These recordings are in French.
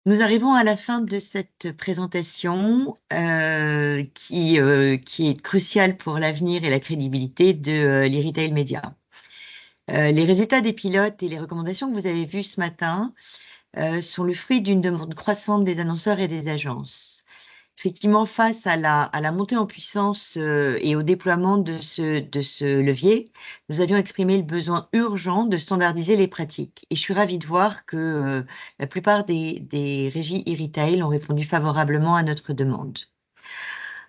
Nous arrivons à la fin de cette présentation qui est cruciale pour l'avenir et la crédibilité de l'e-retail média. Les résultats des pilotes et les recommandations que vous avez vues ce matin sont le fruit d'une demande croissante des annonceurs et des agences. Effectivement, face à la montée en puissance et au déploiement de ce levier, nous avions exprimé le besoin urgent de standardiser les pratiques. Et je suis ravie de voir que la plupart des régies e-retail ont répondu favorablement à notre demande.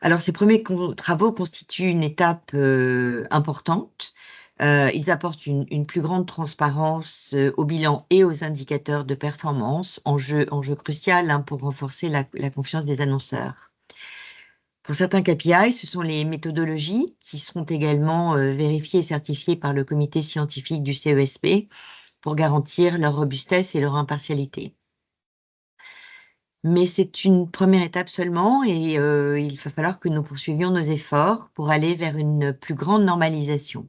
Alors, ces premiers travaux constituent une étape importante. Ils apportent une plus grande transparence au bilan et aux indicateurs de performance, enjeu crucial hein, pour renforcer la confiance des annonceurs. Pour certains KPI, ce sont les méthodologies qui seront également vérifiées et certifiées par le comité scientifique du CESP pour garantir leur robustesse et leur impartialité. Mais c'est une première étape seulement et il va falloir que nous poursuivions nos efforts pour aller vers une plus grande normalisation.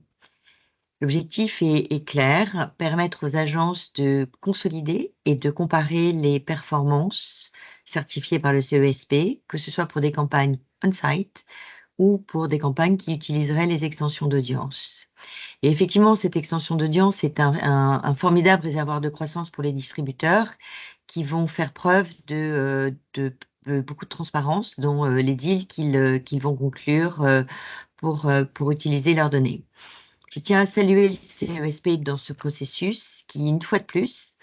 L'objectif est clair, permettre aux agences de consolider et de comparer les performances certifiées par le CESP, que ce soit pour des campagnes on-site ou pour des campagnes qui utiliseraient les extensions d'audience. Et effectivement, cette extension d'audience est un formidable réservoir de croissance pour les distributeurs qui vont faire preuve de beaucoup de transparence dans les deals qu'ils vont conclure pour utiliser leurs données. Je tiens à saluer le CESP dans ce processus qui, une fois de plus,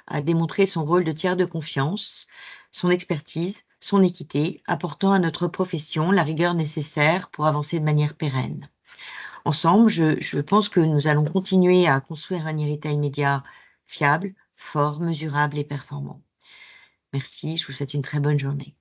a démontré son rôle de tiers de confiance, son expertise, son équité, apportant à notre profession la rigueur nécessaire pour avancer de manière pérenne. Ensemble, je pense que nous allons continuer à construire un e-retail média fiable, fort, mesurable et performant. Merci, je vous souhaite une très bonne journée.